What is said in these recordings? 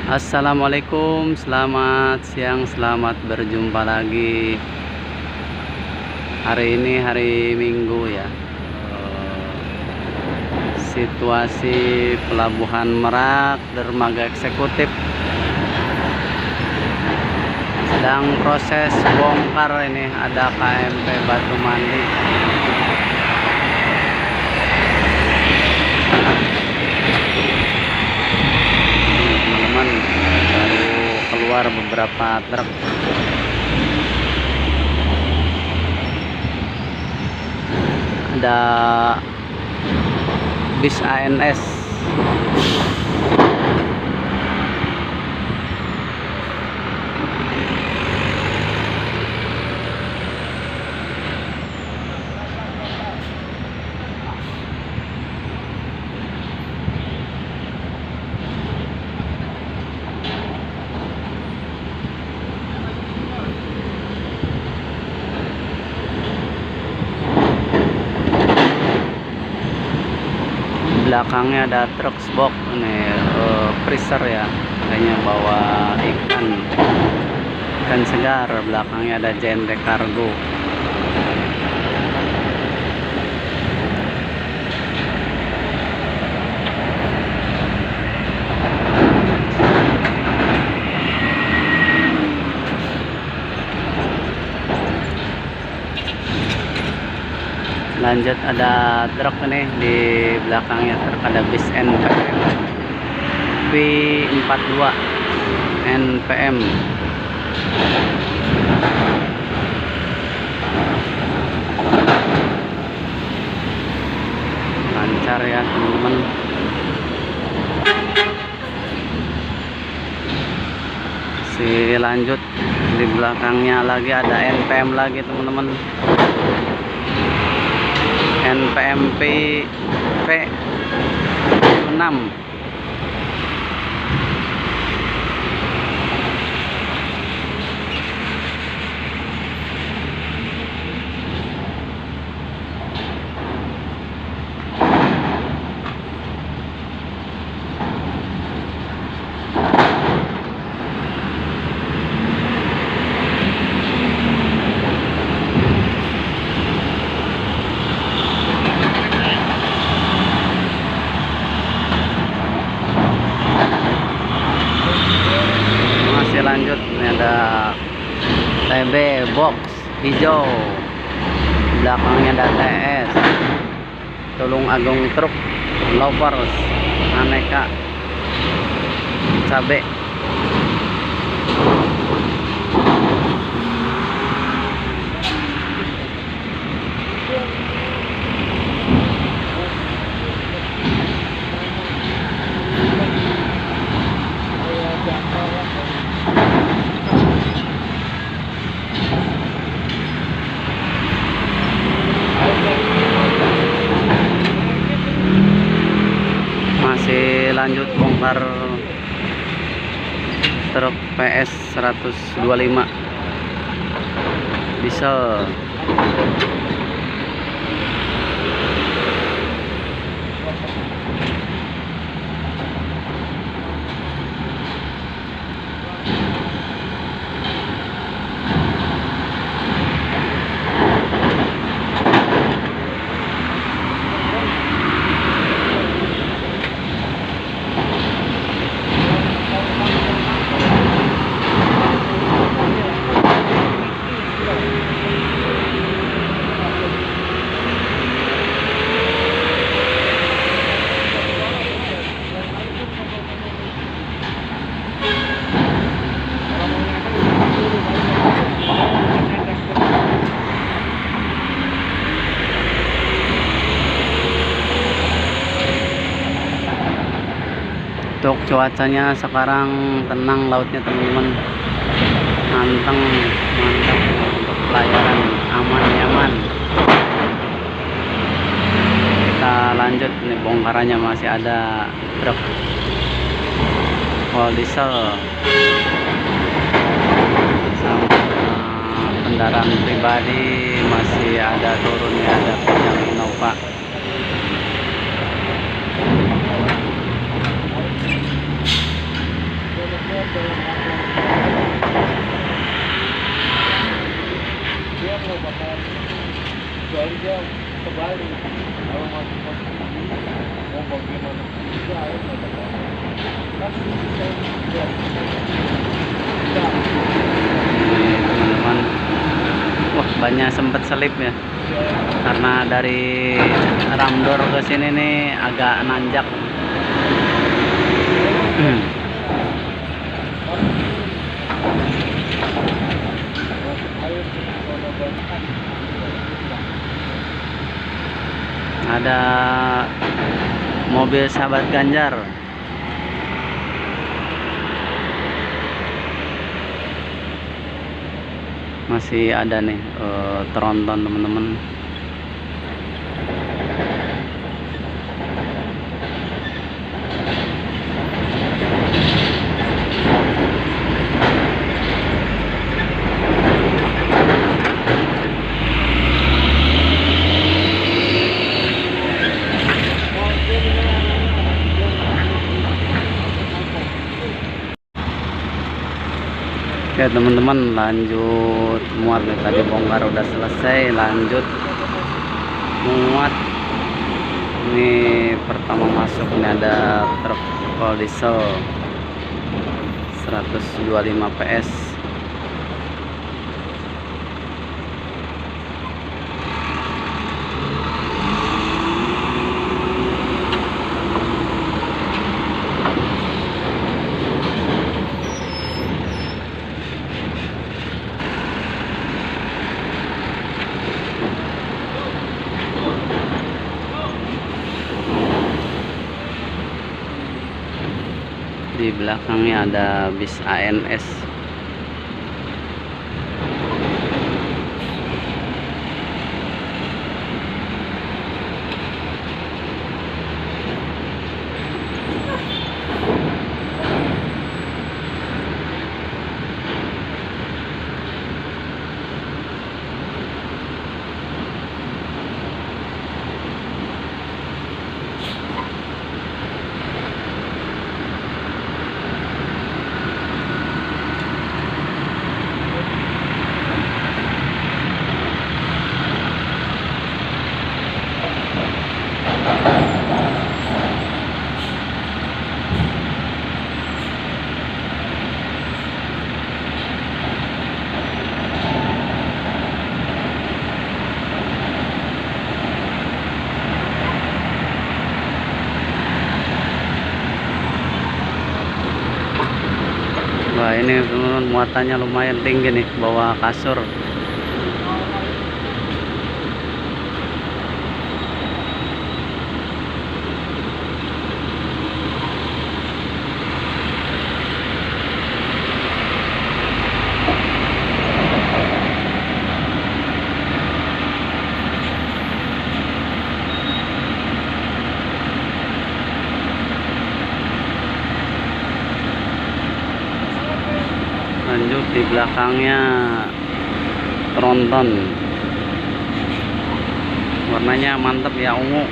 Assalamualaikum, selamat siang, selamat berjumpa lagi. Hari ini hari Minggu ya. Situasi Pelabuhan Merak, dermaga eksekutif sedang proses bongkar. Ini ada KMP Batu Mandi. Teman-teman, baru keluar beberapa truk. Ada bis ANS. Belakangnya ada truk box ini, freezer ya, kayaknya bawa ikan segar. Belakangnya ada JNT Kargo. Lanjut ada truk ini di belakangnya, truk ada bis NPM V42 NPM. Lancar ya teman-teman. Lanjut di belakangnya lagi ada NPM lagi teman-teman. NPM V6. Lanjut, ini ada TB box hijau, belakangnya ada TS, Tulung Agung truk, Lovers, aneka cabe. Masih lanjut bongkar truk PS 125 diesel. Untuk cuacanya sekarang tenang, lautnya teman-teman, mantap untuk pelayaran, aman nyaman. Kita lanjut, ini bongkarannya masih ada truk full diesel sama kendaraan pribadi masih ada turunnya, ada Kijang Innova. Ini teman-teman, wah banyak sempat selip ya, karena dari Ramdor ke sini nih agak nanjak. Ada mobil sahabat Ganjar. Masih ada nih tronton teman-teman. Ya teman-teman, lanjut muat nih, tadi bongkar udah selesai, lanjut muat. Ini pertama masuk ini ada truk diesel 125 PS. Di belakangnya ada bis ANS. Wah ini teman-teman, muatannya lumayan tinggi nih, bawa kasur. Lanjut di belakangnya tronton, warnanya mantap ya, ungu.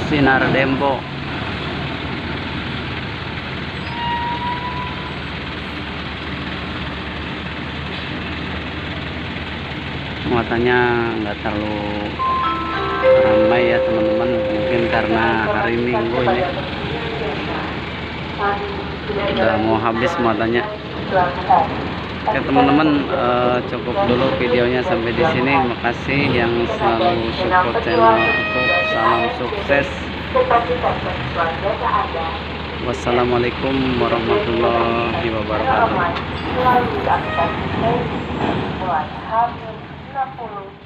Sinar Dempo. Muatannya nggak terlalu ramai ya teman-teman, mungkin karena hari Minggu ini udah mau habis muatannya. Oke teman-teman, cukup dulu videonya sampai di sini. Makasih yang selalu support channel aku. Salam sukses. Wassalamualaikum warahmatullahi wabarakatuh. Melalui akses mulai H-60